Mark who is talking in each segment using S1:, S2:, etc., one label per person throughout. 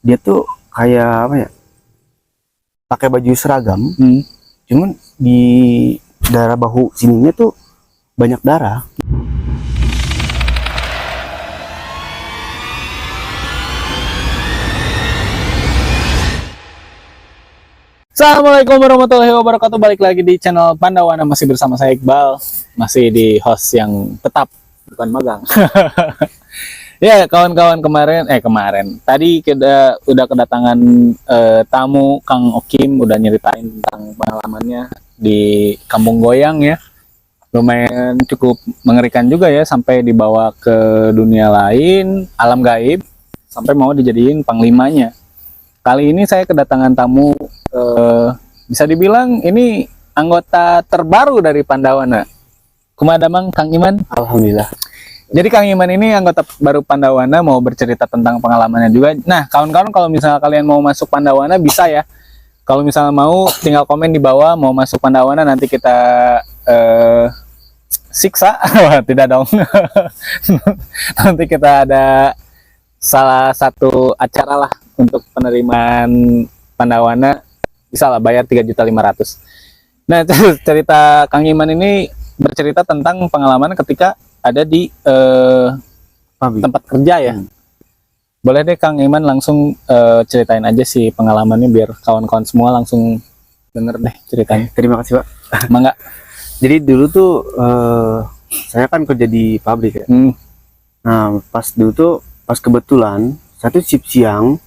S1: dia tuh kayak apa ya, pakai baju seragam, cuman di daerah bahu sininya tuh banyak darah.
S2: Assalamualaikum warahmatullahi wabarakatuh. Balik lagi di channel Pandawana, masih bersama saya Iqbal, masih di host yang tetap, bukan magang. Ya kawan-kawan, kemarin tadi kita udah kedatangan tamu Kang Okim, udah nyeritain tentang pengalamannya di Kampung Goyang ya. Lumayan cukup mengerikan juga ya, sampai dibawa ke dunia lain, alam gaib, sampai mau dijadiin panglimanya. Kali ini saya kedatangan tamu, bisa dibilang ini anggota terbaru dari Pandawana. Kumadamang Kang Iman.
S1: Alhamdulillah.
S2: Jadi Kang Iman ini anggota baru Pandawana, mau bercerita tentang pengalamannya juga. Nah kawan-kawan, kalau misalnya kalian mau masuk Pandawana bisa ya. Kalau misalnya mau, tinggal komen di bawah mau masuk Pandawana, nanti kita siksa. Tidak dong. Nanti kita ada salah satu acara lah untuk penerimaan Pandawana, bisa lah bayar 3.500.000. Nah cerita Kang Iman ini bercerita tentang pengalaman ketika ada di tempat kerja ya. Boleh deh Kang Iman langsung ceritain aja sih pengalamannya, biar kawan-kawan semua langsung denger deh ceritanya.
S1: Terima kasih Pak.
S2: Mangga.
S1: Jadi dulu tuh saya kan kerja di pabrik ya. Nah pas dulu tuh, pas kebetulan satu shift siang,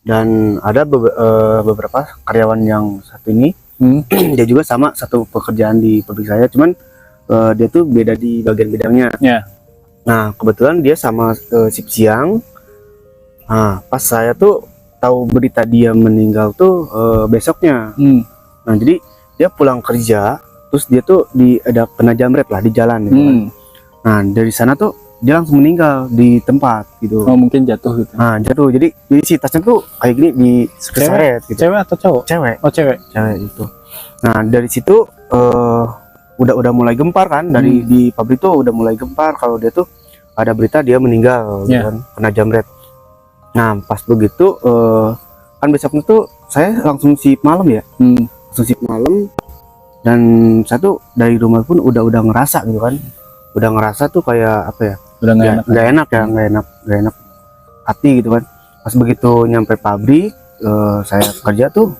S1: dan ada beberapa karyawan yang satu ini dia juga sama satu pekerjaan di pabrik saya, cuman dia tuh beda di bagian bidangnya. Nah kebetulan dia sama shift siang. Nah pas saya tuh tahu berita dia meninggal tuh besoknya. Nah jadi dia pulang kerja, terus dia tuh ada kena jamret lah di jalan gitu kan. Nah dari sana tuh dia langsung meninggal di tempat gitu.
S2: Oh mungkin jatuh gitu.
S1: Nah jatuh, jadi si tasnya tuh kayak gini di seret gitu.
S2: Cewek atau cowok?
S1: Cewek.
S2: Oh cewek.
S1: Cewek itu. Nah dari situ udah mulai gempar kan, dari di pabrik tuh udah mulai gempar kalau dia tuh ada berita dia meninggal gitu kan, kena jamret. Nah pas begitu kan besoknya tuh saya langsung shift malam ya. Langsung shift malam, dan saya tuh dari rumah pun udah ngerasa gitu kan, udah ngerasa tuh kayak apa ya,
S2: udah nggak enak
S1: ya, nggak enak hati gitu kan. Pas begitu nyampe pabrik, saya kerja tuh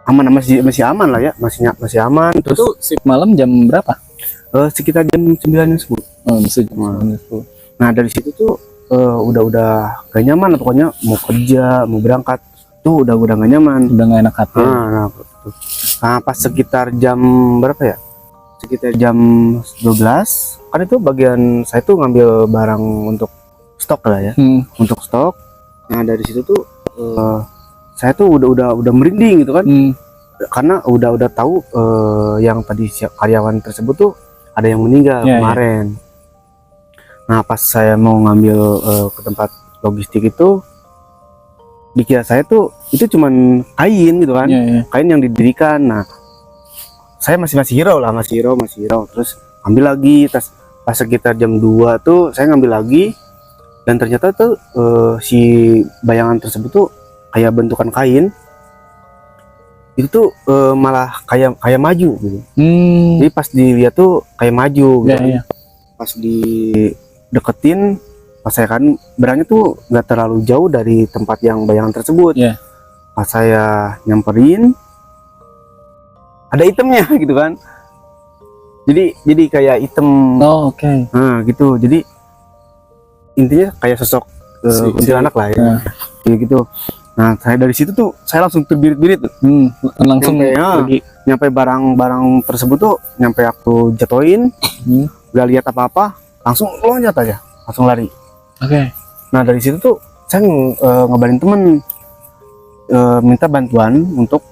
S1: aman, masih aman lah ya, masih aman. Terus
S2: itu shift malam jam berapa?
S1: Sekitar jam 9 10.
S2: Oh masih jam 9.
S1: Nah dari situ tuh udah gak nyaman, pokoknya mau kerja mau berangkat tuh udah gak nyaman,
S2: udah nggak enak hati.
S1: Nah pas sekitar jam berapa ya, sekitar jam 12 kan, itu bagian saya tuh ngambil barang untuk stok lah ya, untuk stok. Nah dari situ tuh saya tuh udah merinding gitu kan, karena udah tahu yang tadi karyawan tersebut tuh ada yang meninggal kemarin. Nah pas saya mau ngambil ke tempat logistik itu, dikira saya tuh itu cuman kain gitu kan, kain yang didirikan. Nah saya masih hero lah, masih hero. Terus ambil lagi, pas sekitar jam 2 tuh saya ngambil lagi, dan ternyata tuh si bayangan tersebut tuh kayak bentukan kain itu tuh malah kayak maju gitu. Jadi pas dilihat tuh kayak maju gitu kan. Pas dideketin, pas saya kan berangnya tuh nggak terlalu jauh dari tempat yang bayangan tersebut. Pas saya nyamperin, ada itemnya gitu kan. Jadi kayak item. Nah gitu. Jadi intinya kayak sosok kuntilanak lah ya. Gitu. Nah saya dari situ tuh saya langsung terbirit-birit.
S2: Langsung
S1: nyampe barang-barang tersebut tuh, nyampe aku jatuhin, gak lihat apa-apa, langsung loncat aja, langsung lari. Nah dari situ tuh saya ngabarin temen, minta bantuan untuk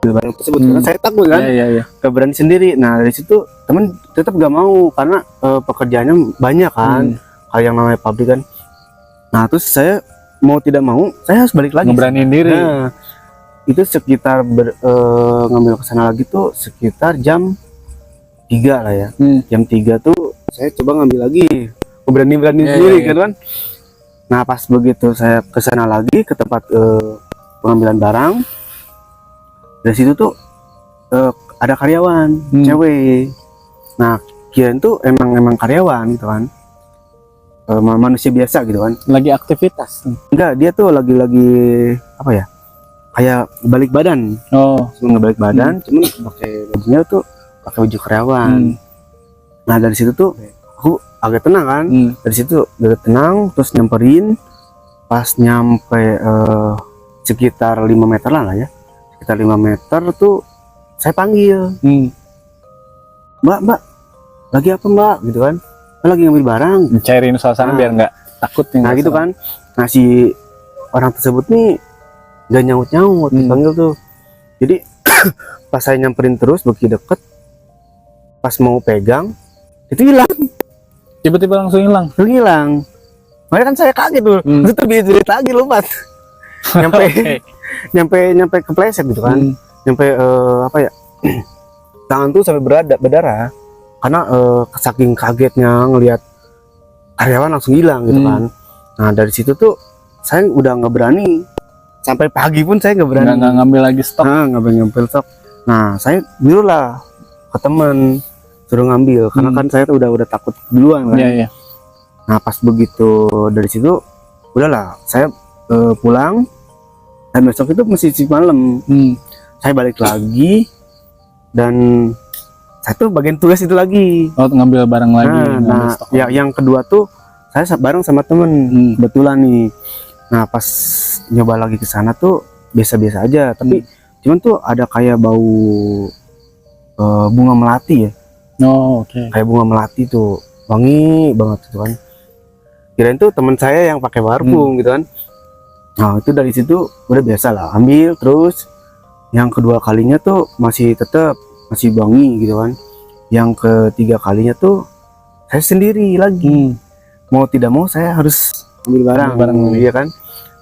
S1: barang tersebut, karena saya takut kan, gak berani sendiri. Nah dari situ temen tetap gak mau, karena pekerjaannya banyak kan, kayak yang namanya pabrik kan. Nah terus saya mau tidak mau, saya harus balik lagi,
S2: ngeberaniin diri.
S1: Nah itu sekitar ngambil kesana lagi tuh sekitar jam 3 lah ya. Jam 3 tuh saya coba ngambil lagi, berani sendiri kan. Nah pas begitu saya ke sana lagi ke tempat pengambilan barang, dari situ tuh ada karyawan cewek. Nah kirain tuh emang karyawan gitu kan, manusia biasa gitu kan.
S2: Lagi aktivitas.
S1: Enggak, dia tuh lagi apa ya, kayak balik badan. Cuma ngebalik badan, cuman pakai bajunya tuh pakai baju karyawan. Nah dari situ tuh aku agak tenang kan. Dari situ agak tenang, terus nyamperin. Pas nyampe sekitar 5 meter lah ya, sekitar 5 meter tuh saya panggil, mbak lagi apa mbak gitu kan. Lagi ngambil barang,
S2: Cairin suasana biar nggak takut nih.
S1: Nah gitu kan. Nah si orang tersebut nih gak nyaut dipanggil tuh. Jadi pas saya nyamperin terus begitu deket, pas mau pegang itu hilang,
S2: Tiba-tiba langsung hilang.
S1: makanya kan saya kaget tuh. Itu terbirit lagi lompat nyampe kepleset gitu kan. Nyampe apa ya, tangan tuh sampai berdarah karena saking kagetnya ngelihat karyawan langsung hilang gitu kan. Nah dari situ tuh saya udah nggak berani, sampai pagi pun saya nggak berani
S2: nggak ngambil lagi stok.
S1: ngambil stok. Nah saya biru lah ke temen suruh ngambil karena kan saya tuh udah takut duluan kan.
S2: Iya.
S1: Nah pas begitu dari situ udahlah saya pulang, dan besok itu masih malam. Saya balik lagi dan saya tuh bagian tugas itu lagi.
S2: Ngambil barang lagi.
S1: Nah ya yang kedua tuh saya bareng sama temen kebetulan nih. Nah pas nyoba lagi ke sana tuh biasa-biasa aja, tapi cuman tuh ada kayak bau bunga melati ya. Kayak bunga melati tuh wangi banget gitu kan. Kirain tuh teman saya yang pakai parfum gitu kan. Nah itu dari situ udah biasa lah ambil terus. Yang kedua kalinya tuh masih wangi gitu kan. Yang ketiga kalinya tuh saya sendiri lagi. Mau tidak mau saya harus ambil barang iya kan,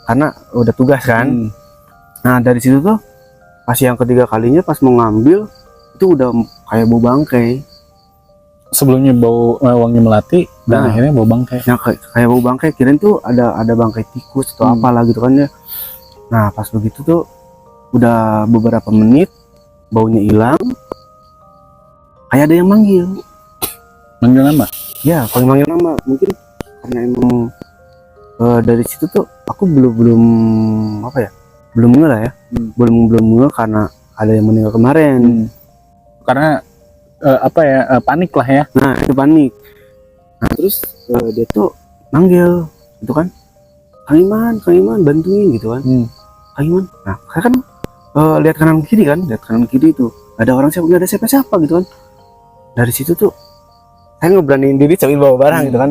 S1: karena udah tugas kan. Nah dari situ tuh pas yang ketiga kalinya pas mau ngambil itu udah kayak bau bangkai.
S2: Sebelumnya bau wangi melati, dan akhirnya bau bangkai.
S1: Yang kayak bau bangkai, kirain tuh ada bangkai tikus atau apalah gitu kan ya. Nah pas begitu tuh udah beberapa menit baunya hilang, kayak ada yang manggil
S2: nama.
S1: Ya manggil nama, mungkin karena emang dari situ tuh aku belum apa ya, belum ngeh lah ya. belum ngeh karena ada yang meninggal kemarin.
S2: Karena panik lah ya.
S1: Nah itu panik. Nah terus dia tuh manggil itu kan, Kang Iman bantuin gitu kan. Kang Iman, nah saya kan lihat kanan kiri itu ada orang siapa, nggak ada siapa gitu kan. Dari situ tuh saya ngeberaniin diri sambil bawa barang gitu kan.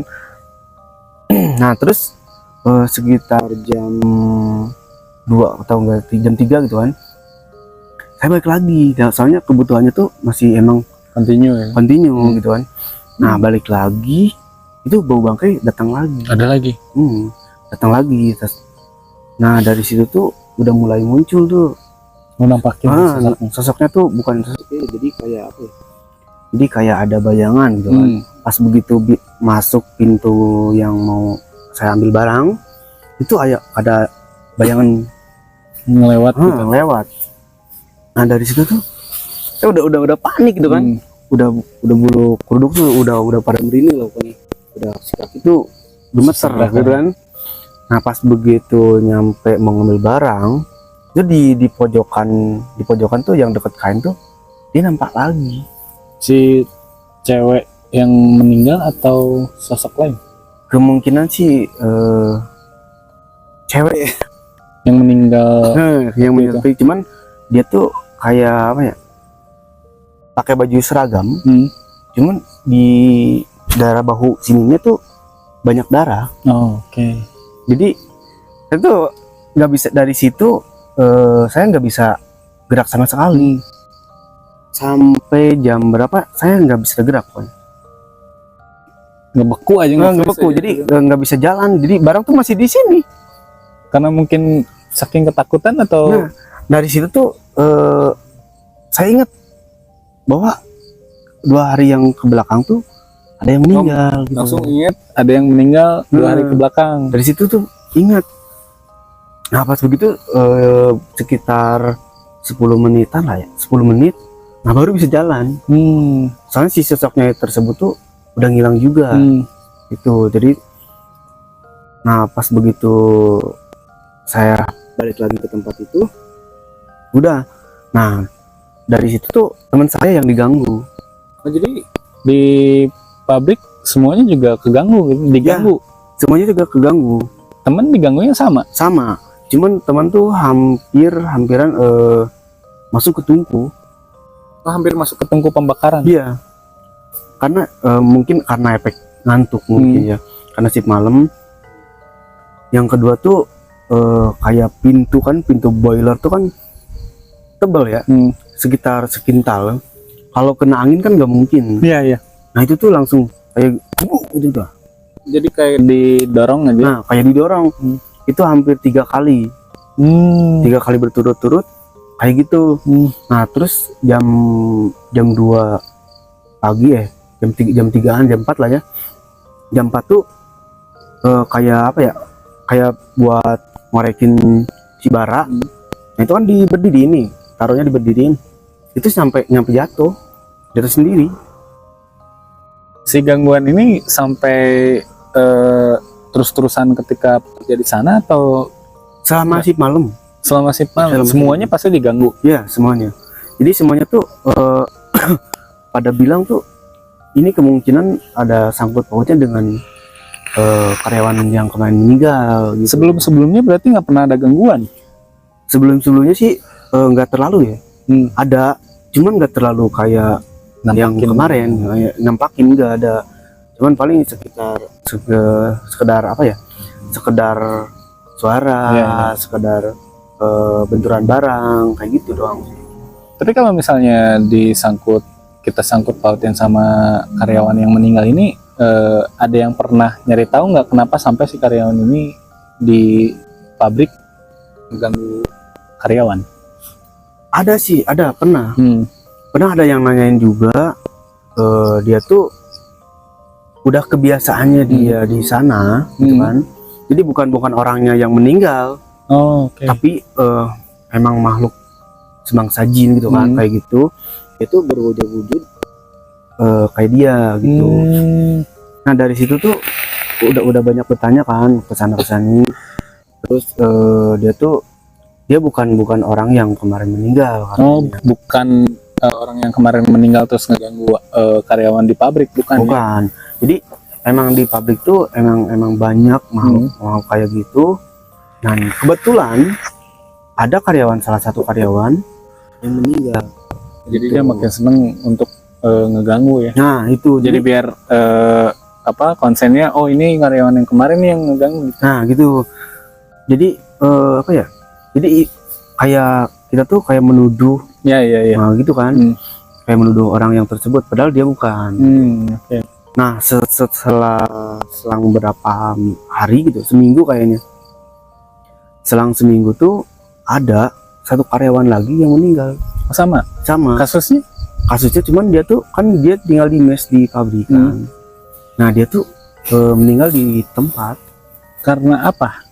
S1: Nah terus sekitar jam 2 atau enggak jam 3 gitu kan, saya balik lagi. Nah, soalnya kebutuhannya tuh masih emang continue gitu kan. Nah balik lagi itu bau bangkai datang lagi.
S2: Ada lagi.
S1: Datang lagi. Nah dari situ tuh udah mulai muncul tuh.
S2: Menampakin
S1: sosoknya tuh bukan sosoknya, jadi kayak apa ya? Jadi kayak ada bayangan gitu kan. Pas begitu masuk pintu yang mau saya ambil barang, itu ada bayangan lewat. Nah dari situ tuh saya udah panik gitu kan. Udah bulu kuduk tuh udah pada merinding loh kan. Udah sikap itu gemeter gitu kan. Nah pas begitu nyampe mau ngambil barang, itu di pojokan tuh yang deket kain tuh dia nampak lagi.
S2: Si cewek yang meninggal atau sosok lain?
S1: Kemungkinan sih cewek
S2: yang meninggal.
S1: Yang meninggal, cuman dia tuh kayak apa ya, pakai baju seragam, cuman di daerah bahu sininya tuh banyak darah. Jadi itu nggak bisa, dari situ saya nggak bisa gerak sama sekali. Sampai jam berapa saya nggak bisa gerak pun.
S2: Ngebeku aja.
S1: Ngebeku, jadi nggak bisa jalan. Jadi barang tuh masih di sini.
S2: Karena mungkin saking ketakutan atau.
S1: Nah, dari situ tuh saya ingat bahwa 2 hari yang ke belakang tuh ada yang meninggal gitu.
S2: Langsung ingat ada yang meninggal 2 hari ke belakang.
S1: Dari situ tuh ingat. Nah pas begitu sekitar 10 menitan lah ya, 10 menit, nah baru bisa jalan. Soalnya si sosoknya tersebut tuh udah ngilang juga. Itu jadi, nah pas begitu saya balik lagi ke tempat itu, udah. Nah dari situ tuh teman saya yang diganggu.
S2: Oh, jadi di pabrik semuanya juga keganggu gitu, diganggu.
S1: Ya, semuanya juga keganggu.
S2: Temen diganggunya sama.
S1: Cuman teman tuh hampiran masuk ke tungku.
S2: Oh, hampir masuk ke tungku pembakaran.
S1: Iya. Karena mungkin karena efek ngantuk mungkin ya. Karena shift malam. Yang kedua tuh kayak pintu boiler tuh kan tebal ya. Sekitar sekintal. Kalau kena angin kan nggak mungkin.
S2: Iya.
S1: Nah itu tuh langsung kayak gitu tuh.
S2: Jadi kayak didorong aja.
S1: Nah kayak didorong. Itu hampir 3 kali. 3 kali berturut-turut kayak gitu. Nah terus jam 2 pagi jam 3-an, jam 4 lah ya. Jam 4 tuh kayak apa ya, kayak buat ngorekin si bara. Nah itu kan diberdiri ini, taruhnya diberdiriin, itu sampai nyampe jatuh sendiri.
S2: Si gangguan ini sampai terus-terusan ketika kerja di sana atau
S1: selama shift malam?
S2: Selama shift malam. Semuanya pasti diganggu.
S1: Iya semuanya. Jadi semuanya tuh pada bilang tuh ini kemungkinan ada sangkut pautnya dengan karyawan yang kemarin meninggal. Gitu.
S2: Sebelumnya berarti nggak pernah ada gangguan?
S1: Sebelumnya sih nggak terlalu ya. Ada, cuman nggak terlalu kayak nampakin yang kemarin. Nampakin nggak ada. Cuman paling sekedar apa ya? Sekedar suara, sekedar benturan barang kayak gitu doang.
S2: Tapi kalau misalnya kita sangkut pautin sama karyawan yang meninggal ini, ada yang pernah nyari tahu nggak kenapa sampai si karyawan ini di pabrik mengganggu karyawan?
S1: Ada sih, pernah ada yang nanyain juga. Dia tuh udah kebiasaannya dia di sana gitu kan. Jadi bukan orangnya yang meninggal. Tapi emang makhluk semangsa jin gitu kan, kayak gitu. Itu berwujud kayak dia gitu. Nah dari situ tuh udah banyak bertanya kan kesana kesini. Terus dia bukan orang yang kemarin meninggal.
S2: Bukan orang yang kemarin meninggal terus ngeganggu karyawan di pabrik, bukan?
S1: Ya? Jadi emang di pabrik tuh emang banyak makhluk kayak gitu. Dan kebetulan ada salah satu karyawan yang meninggal.
S2: Jadi dia makin seneng untuk ngeganggu ya.
S1: Nah itu
S2: jadi biar konsennya, oh ini karyawan yang kemarin yang ngeganggu.
S1: Nah gitu. Jadi apa ya? Jadi kayak kita tuh kayak menuduh.
S2: Ya.
S1: Nah gitu kan. Kayak menuduh orang yang tersebut padahal dia bukan. Nah selang beberapa hari gitu, seminggu kayaknya. Selang seminggu tuh ada satu karyawan lagi yang meninggal.
S2: Sama kasusnya cuman dia tinggal di mes di pabrikan. Nah dia tuh meninggal di tempat. Karena apa?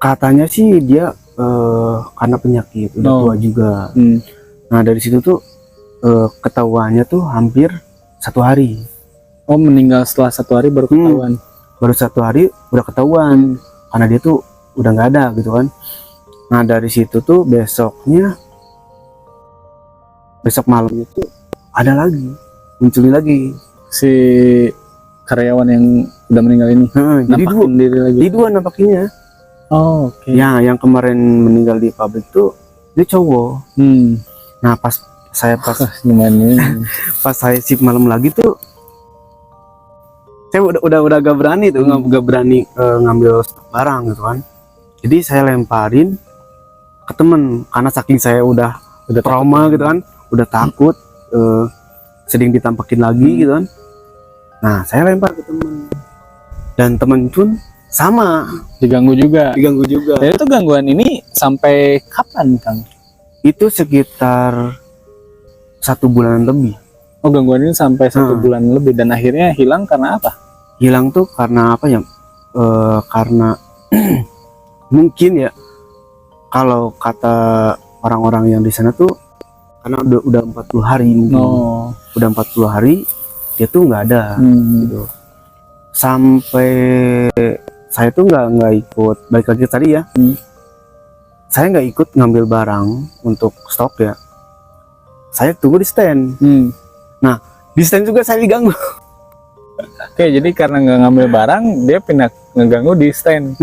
S1: Katanya sih dia karena penyakit, udah tua juga. Nah dari situ tuh ketahuannya tuh hampir 1 hari.
S2: Oh meninggal setelah 1 hari baru ketahuan.
S1: Baru 1 hari udah ketahuan karena dia tuh udah nggak ada gitu kan. Nah dari situ tuh besok malamnya tuh ada lagi, munculin lagi
S2: si karyawan yang udah meninggal ini.
S1: Jadi dua nampakinnya. Ya yang kemarin meninggal di pabrik tuh dia cowok. Nah pas saya shift malam lagi tuh saya udah gak berani tuh, gak berani ngambil barang gitu kan. Jadi saya lemparin ke temen karena saking saya udah trauma gitu kan, udah takut, sering ditampakin lagi gitu kan. Nah saya lempar ke temen dan temen pun sama
S2: diganggu juga.
S1: Dan
S2: itu gangguan ini sampai kapan Kang?
S1: Itu sekitar 1 bulan lebih.
S2: Oh, gangguan ini sampai 1 bulan lebih, dan akhirnya hilang karena apa?
S1: Hilang tuh karena apa ya? Karena mungkin ya, kalau kata orang-orang yang di sana tuh, karena udah 40 hari mungkin. Udah 40 hari dia tuh nggak ada gitu. Sampai saya tuh nggak ikut, balik lagi tadi ya. Saya nggak ikut ngambil barang untuk stok ya. Saya tunggu di stand. Nah, di stand juga saya diganggu.
S2: Oke, jadi karena nggak ngambil barang, dia pindah ngeganggu di stand.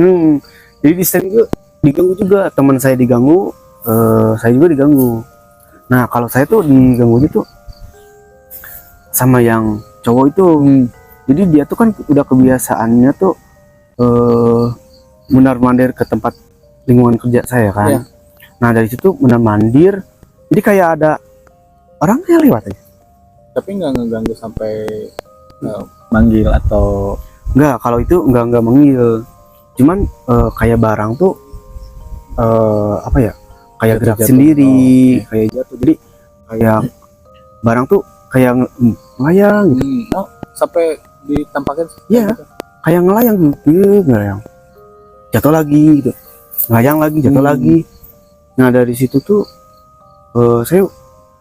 S1: Jadi di stand juga diganggu juga. Teman saya diganggu, saya juga diganggu. Nah, kalau saya tuh diganggunya tuh sama yang cowok itu. Jadi dia tuh kan udah kebiasaannya tuh mundar-mandir ke tempat lingkungan kerja saya kan.
S2: Iya.
S1: Nah, dari situ mundar-mandir. Jadi kayak ada orangnya lewat aja.
S2: Tapi nggak ngeganggu sampai manggil atau
S1: Enggak, kalau itu enggak manggil. Cuman kayak barang tuh apa ya? Kayak gerak
S2: jatuh.
S1: sendiri, kayak jatuh. Jadi kayak barang tuh kayak ngelayang gitu.
S2: Oh, sampai ditampakin?
S1: Iya, kayak ngelayang gitu, ngelayang. Jatuh lagi gitu. Ngelayang lagi, jatuh lagi. Nah, dari situ tuh saya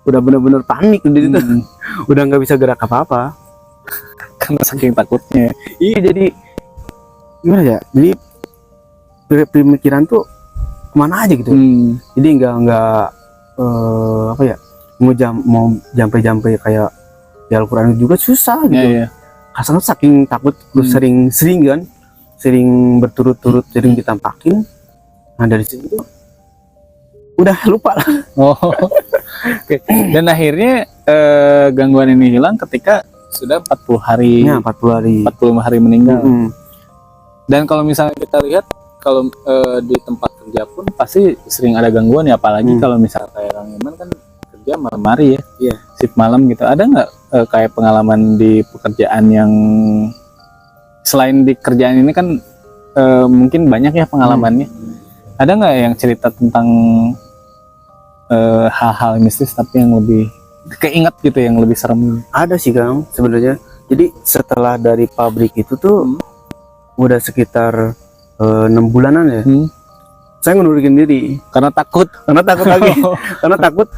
S1: udah bener-bener panik di situ. Udah nggak bisa gerak apa-apa.
S2: Karena saking takutnya.
S1: Iya, jadi gimana ya? Jadi pemikiran tuh kemana aja gitu. Jadi nggak apa ya, mau jampe kayak di Al-Quran juga susah gitu. Karena saking takut, terus sering berturut-turut sering ditampakin. Nah, dari situ udah lupa lah.
S2: Oke. Dan akhirnya gangguan ini hilang ketika sudah 40 hari.
S1: Ya, 40 hari.
S2: 40 hari meninggal. Dan kalau misalnya kita lihat, kalau di tempat kerja pun pasti sering ada gangguan ya, apalagi kalau misalnya kayak Kang Iman kan kerja malam hari ya.
S1: Iya.
S2: Shift malam gitu. Ada nggak kayak pengalaman di pekerjaan yang selain di kerjaan ini kan mungkin banyak ya pengalamannya. Ada nggak yang cerita tentang hal-hal mistis tapi yang lebih keinget gitu, yang lebih serem?
S1: Ada sih Kang sebenarnya. Jadi setelah dari pabrik itu tuh udah sekitar 6 bulanan ya. Saya ngundurin diri
S2: Karena takut
S1: lagi. Karena takut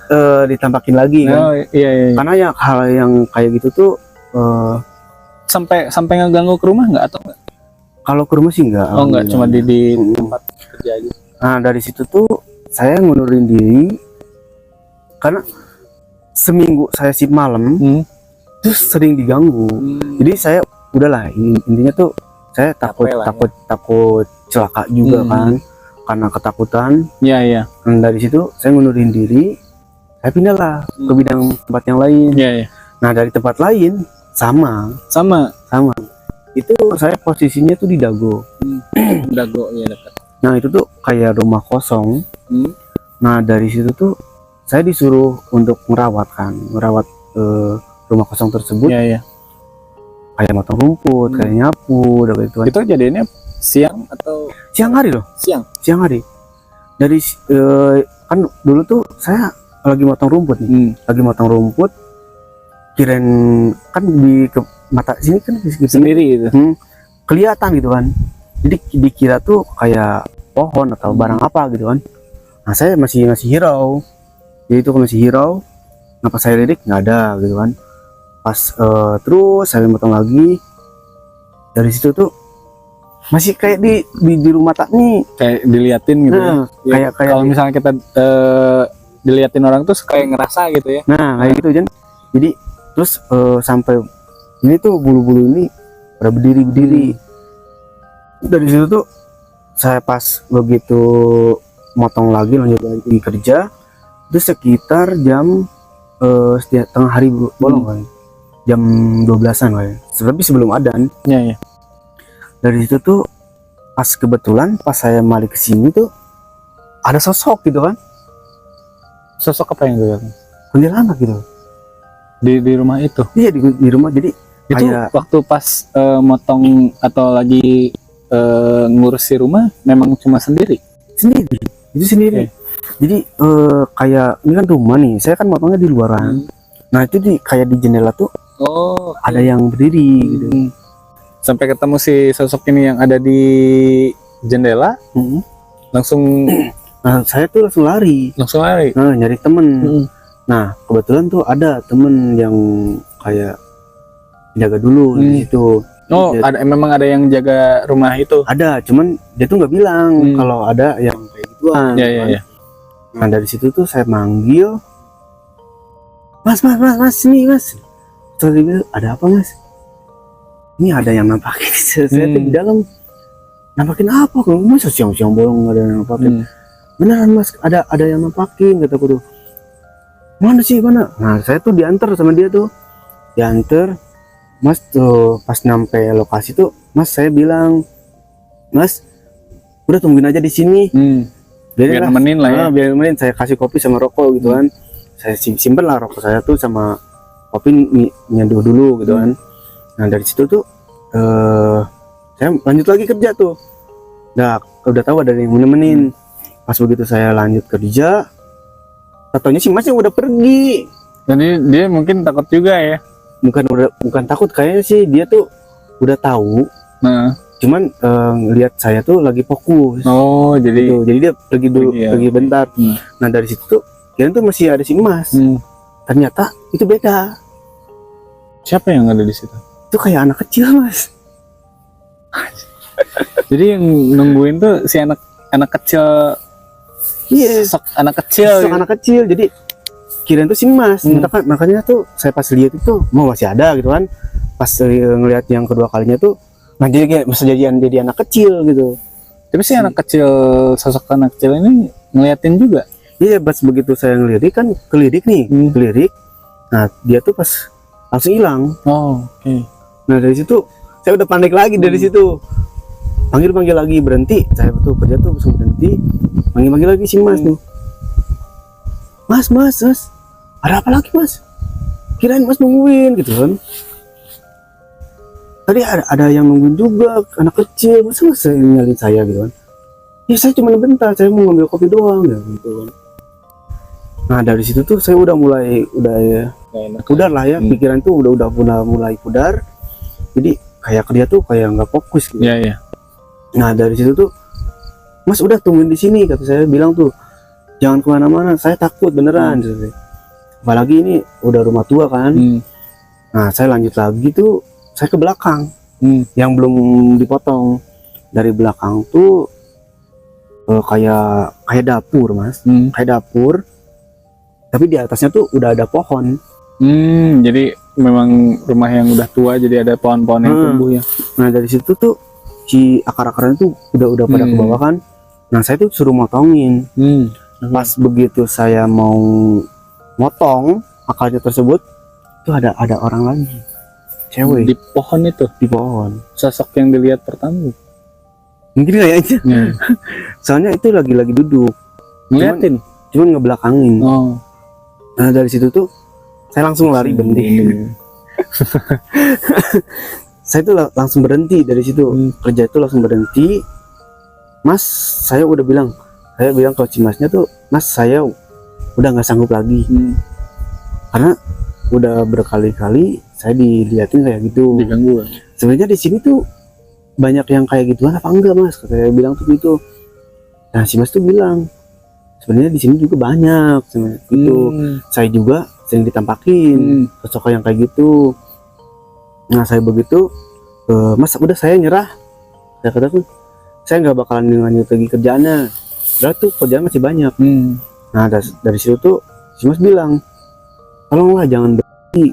S1: ditampakin lagi kan.
S2: Iya.
S1: Karena ya hal yang kayak gitu tuh
S2: Sampai ngeganggu ke rumah nggak atau nggak?
S1: kalau ke rumah sih enggak.
S2: Oh nggak, cuma di tempat kerja aja.
S1: Nah, dari situ tuh saya ngundurin diri karena seminggu saya shift malam terus sering diganggu. Jadi saya udahlah, intinya tuh saya takut celaka juga kan, karena ketakutan.
S2: Iya.
S1: Dan dari situ saya ngundurin diri, saya pindah lah ke bidang tempat yang lain.
S2: Iya.
S1: Nah, dari tempat lain sama itu saya posisinya tuh di Dago.
S2: Dago ya, dekat.
S1: Nah, itu tuh kayak rumah kosong. Nah, dari situ tuh saya disuruh untuk merawat rumah kosong tersebut.
S2: Iya.
S1: Kayak motong rumput, kayak nyapu, dan gitu.
S2: Itu jadinya siang atau
S1: Siang hari loh. Siang hari. Dari kan dulu tuh saya lagi motong rumput nih. Kirain kan di mata sini kan
S2: sendiri gitu.
S1: Kelihatan gitu kan. Jadi dikira tuh kayak pohon atau barang apa gitu kan. Nah, saya masih hirau. Jadi itu masih hirau. Pas saya lirik nggak ada gitu kan. Pas terus saya motong lagi. Dari situ tuh masih kayak di rumah tak nih,
S2: kayak diliatin gitu.
S1: Nah,
S2: ya. Kayak kalau misalnya kita diliatin orang tuh kayak ngerasa gitu ya.
S1: Nah, kayak gitu Jan. Jadi terus sampai ini tuh bulu-bulu ini pada berdiri. Dari situ tuh saya pas begitu motong lagi lanjut lagi kerja, itu sekitar jam setiap tengah hari bolong kan, jam 12-an kan, tapi sebelum adzan.
S2: Iya.
S1: Dari situ tuh pas kebetulan pas saya balik ke sini tuh ada sosok gitu kan.
S2: Sosok apa yang gue lihat?
S1: Kuntilanak gitu
S2: di rumah itu.
S1: Iya, di rumah. Jadi
S2: itu kayak waktu pas motong atau lagi ngurusi rumah memang cuma sendiri.
S1: Itu sendiri. Jadi kayak ini kan rumah nih, saya kan motongnya di luaran. Nah itu kayak di jendela tuh
S2: Oh,
S1: ada yang berdiri gitu.
S2: Sampai ketemu si sosok ini yang ada di jendela, langsung
S1: Nah saya tuh langsung lari,
S2: lari.
S1: nyari temen. Nah kebetulan tuh ada temen yang kayak jaga dulu di situ.
S2: Oh, memang ada yang jaga rumah itu.
S1: Ada, cuman dia tuh nggak bilang kalau ada yang kayak gituan.
S2: Iya.
S1: Nah dari situ tuh saya manggil, mas, sini mas. Terus dia bilang, ada apa mas? Ini ada yang nampakin. Saya tuh di dalam, nampakin apa? Kalau masa siang-siang bolong ada yang nampakin. Beneran mas, ada yang nampakin kataku tuh. Mana sih mana? Nah saya tuh diantar sama dia tuh, diantar. Mas tuh pas nyampe lokasi tuh, mas saya bilang, mas udah tungguin aja di sini.
S2: Biar nemenin lah ya.
S1: Biar nemenin, saya kasih kopi sama rokok gitu kan. Saya simpen lah rokok saya tuh sama kopi nyeduh dulu gitu kan. Nah dari situ tuh saya lanjut lagi kerja tuh. Nah udah tahu ada yang nemenin. Pas begitu saya lanjut kerja, katanya si mas yang udah pergi.
S2: Jadi dia mungkin takut juga ya.
S1: Bukan takut, kayaknya sih dia tuh udah tahu.
S2: Nah,
S1: cuman lihat saya tuh lagi fokus.
S2: Oh, jadi
S1: gitu. Jadi dia pergi dulu, pergi bentar. Nah dari situ tuh kira tuh masih ada si emas. Ternyata itu beda.
S2: Siapa yang ada di situ?
S1: Itu kayak anak kecil mas.
S2: Jadi yang nungguin tuh si anak kecil.
S1: Iya.
S2: Sok anak kecil.
S1: Sok anak kecil. Jadi kirain tuh si mas. Makanya tuh saya pas lihat itu mau masih ada gitu kan. Pas ngelihat yang kedua kalinya tuh, nah jadi kayak masa jadi anak kecil gitu.
S2: Tapi si anak kecil, sosok anak kecil ini ngeliatin juga.
S1: Iya, pas begitu saya ngelirik kan, kelirik nih, kelirik. Nah dia tuh pas langsung hilang.
S2: Oh, oke.
S1: Nah dari situ saya udah panik lagi dari situ. Panggil lagi, berhenti. Saya tuh kerja tuh langsung berhenti. Panggil lagi si mas tuh. Mas, ada apa lagi mas? Kirain mas nungguin gitu kan. Tadi ada yang nungguin juga, anak kecil. Masa nyalin saya gitu kan? Ya saya cuma bentar, saya mau ngambil kopi doang ya, gitu kan. Nah dari situ tuh saya udah mulai pudar lah ya, pikiran tuh udah mulai pudar. Jadi kayak dia tuh kayak nggak fokus gitu.
S2: Iya.
S1: Nah dari situ tuh, mas udah tungguin di sini, kata saya bilang tuh, jangan kemana-mana, saya takut beneran. Apalagi ini udah rumah tua kan. Nah saya lanjut lagi tuh, saya ke belakang, yang belum dipotong. Dari belakang tuh kayak dapur mas, kayak dapur. Tapi di atasnya tuh udah ada pohon.
S2: Jadi memang rumah yang udah tua, jadi ada pohon-pohon yang tumbuh ya.
S1: Nah dari situ tuh si akar-akarnya tuh udah pada ke bawah kan. Nah saya tuh suruh motongin. Pas begitu saya mau motong akarnya tersebut, tuh ada orang lagi, cewek
S2: di pohon itu.
S1: Di pohon.
S2: Sosok yang dilihat pertama.
S1: Mungkin kayaknya. Soalnya itu lagi duduk.
S2: Ngeliatin.
S1: Cuman ngebelakangin.
S2: Oh.
S1: Nah dari situ tuh saya langsung lari berhenti. Saya tuh langsung berhenti dari situ. Kerja itu langsung berhenti. Mas, saya udah bilang. Saya bilang ke cimasnya tuh, mas saya udah nggak sanggup lagi. Karena udah berkali-kali saya dilihatin kayak gitu.
S2: Diganggu.
S1: Sebenarnya di sini tuh banyak yang kayak gituan apa enggak mas? Kata saya bilang tuh gitu. Nah si mas tuh bilang, sebenarnya di sini juga banyak gitu. Saya juga sering ditampakin sosok yang kayak gitu. Nah saya begitu, mas udah saya nyerah. Saya katakan, saya nggak bakalan lanjut lagi kerjaannya. Udah tuh kerjaan masih banyak. Nah dari situ tuh si mas bilang, tolonglah jangan berhenti,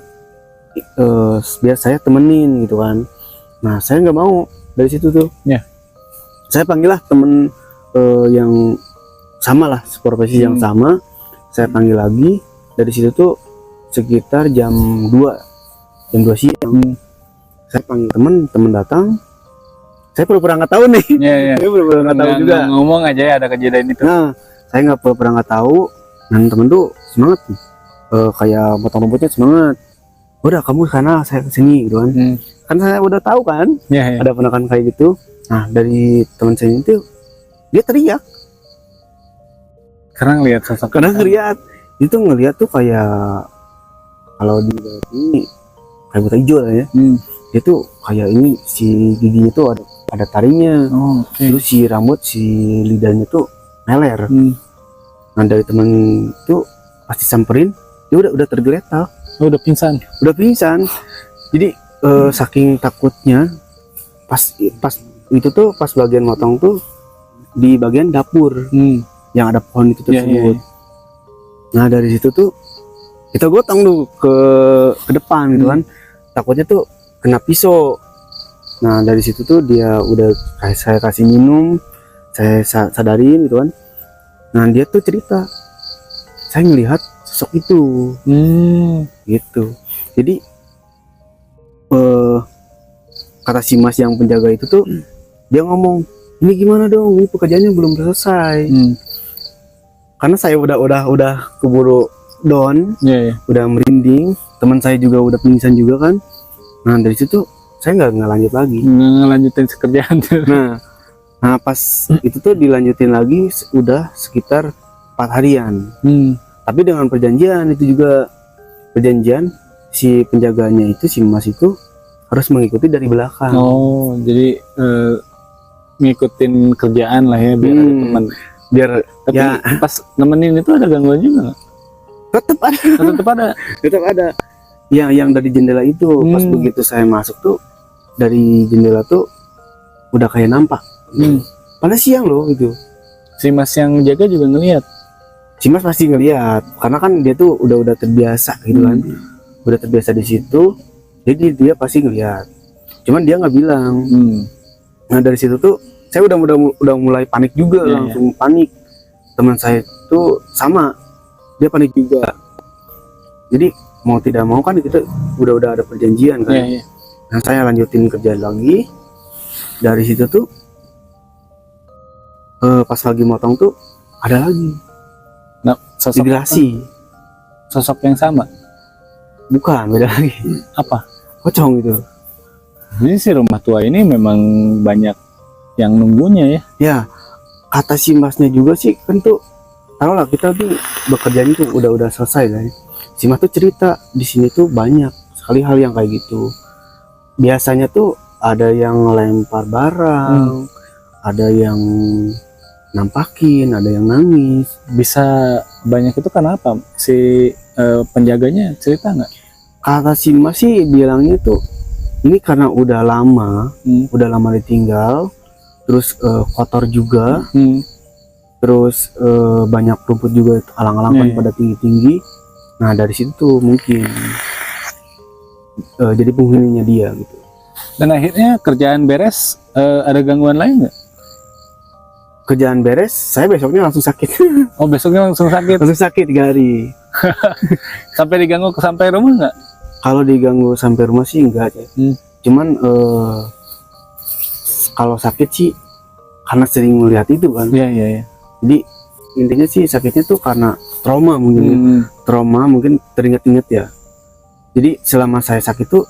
S1: biar saya temenin gitu kan. Nah saya nggak mau. Dari situ tuh saya panggil lah temen yang sama lah, profesi yang sama. Saya panggil lagi. Dari situ tuh sekitar jam 2 siang. Saya panggil temen datang. Saya pura-pura nggak tahu nih. Saya pura-pura nggak tahu juga.
S2: Ngomong aja ya ada kejadian itu.
S1: Nah saya nggak pura-pura nggak tahu. Dan temen tuh semangat, kayak potong rumputnya semangat. Udah kamu sana, saya kesini gitu kan. Kan saya udah tahu kan, ada penekan kayak gitu. Nah dari teman saya itu dia teriak
S2: karena ngelihat sosok.
S1: Karena ngelihat itu tuh kayak kalau di ini kayak buta hijau lah ya. Dia tuh kayak ini si giginya tuh ada taringnya. Terus si rambut, si lidahnya tuh meler. Nah dari temen itu pasti samperin, dia udah tergeletak.
S2: Udah pingsan.
S1: Jadi saking takutnya pas itu tuh pas bagian motong tuh di bagian dapur yang ada pohon itu tersebut. Nah dari situ tuh kita gotong tuh ke depan gitu kan, takutnya tuh kena pisau. Nah dari situ tuh dia udah saya kasih minum, saya sadarin gitu kan. Nah dia tuh cerita, saya ngelihat sosok itu gitu. Jadi kata si mas yang penjaga itu tuh dia ngomong, ini gimana dong, ini pekerjaannya belum selesai. Karena saya udah keburu down, udah merinding, teman saya juga udah pingsan juga kan. Nah dari situ saya nggak lanjut lagi,
S2: ngelanjutin pekerjaan.
S1: nah pas itu tuh dilanjutin lagi udah sekitar 4 harian. Tapi dengan perjanjian itu juga, perjanjian si penjaganya itu, si mas itu harus mengikuti dari belakang.
S2: Jadi ngikutin kerjaan lah ya, biar ada teman. Tapi ya, pas nemenin itu ada gangguan juga nggak? Tetap ada. Yang dari jendela itu pas begitu saya masuk tuh, dari jendela tuh udah kayak nampak. Pada siang loh itu. Si mas yang jaga juga ngelihat.
S1: Si mas pasti ngelihat, karena kan dia tuh udah terbiasa gitu kan. Udah terbiasa di situ, jadi dia pasti ngelihat. Cuman dia nggak bilang. Nah dari situ tuh saya udah mulai panik juga, langsung panik. Teman saya tuh sama, dia panik juga. Jadi mau tidak mau kan kita udah ada perjanjian kan. Nah saya lanjutin kerjaan lagi. Dari situ tuh pas lagi motong tuh ada lagi.
S2: Nah, sosok yang sama?
S1: Bukan, beda lagi.
S2: Apa?
S1: Pocong gitu.
S2: Jadi si rumah tua ini memang banyak yang nunggunya ya?
S1: Ya, kata si masnya juga sih kan tuh, taruhlah kita tuh bekerjaan itu udah selesai kan. Si mas tuh cerita di sini tuh banyak sekali hal yang kayak gitu. Biasanya tuh ada yang lempar barang, ada yang nampakin, ada yang nangis.
S2: Bisa banyak itu kenapa? Si penjaganya cerita nggak?
S1: Kata si mas sih bilangnya tuh ini karena udah lama ditinggal, terus kotor juga, terus banyak rumput juga, alang-alang pada tinggi-tinggi. Nah dari situ tuh mungkin jadi penghuninya dia gitu.
S2: Dan akhirnya kerjaan beres, ada gangguan lain nggak?
S1: Kerjaan beres, saya besoknya langsung sakit.
S2: Oh besoknya langsung sakit?
S1: Langsung sakit 3 hari.
S2: Sampai diganggu sampai rumah nggak?
S1: Kalau diganggu sampai rumah sih enggak ya. Cuman kalau sakit sih karena sering melihat itu kan.
S2: Iya.
S1: Jadi intinya sih sakitnya tuh karena trauma mungkin. Trauma mungkin teringat-ingat ya. Jadi selama saya sakit tuh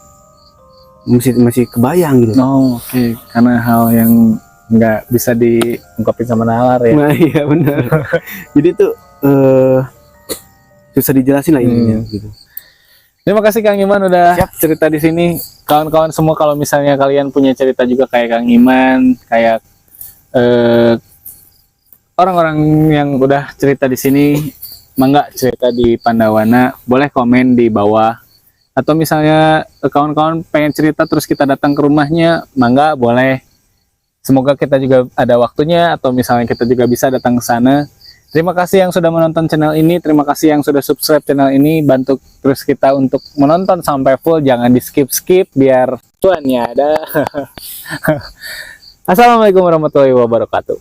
S1: masih kebayang gitu.
S2: Oke. Karena hal yang nggak bisa diungkapin sama nalar ya.
S1: Nah iya benar. Jadi tuh susah dijelasin lah intinya gitu.
S2: Terima kasih Kang Iman udah cerita di sini. Kawan-kawan semua kalau misalnya kalian punya cerita juga kayak Kang Iman, kayak orang-orang yang udah cerita di sini, mangga cerita di Pandawana, boleh komen di bawah. Atau misalnya kawan-kawan pengen cerita terus kita datang ke rumahnya, mangga boleh. Semoga kita juga ada waktunya, atau misalnya kita juga bisa datang ke sana. Terima kasih yang sudah menonton channel ini, terima kasih yang sudah subscribe channel ini, bantu terus kita untuk menonton sampai full, jangan di skip-skip biar cuannya ada. Assalamualaikum warahmatullahi wabarakatuh.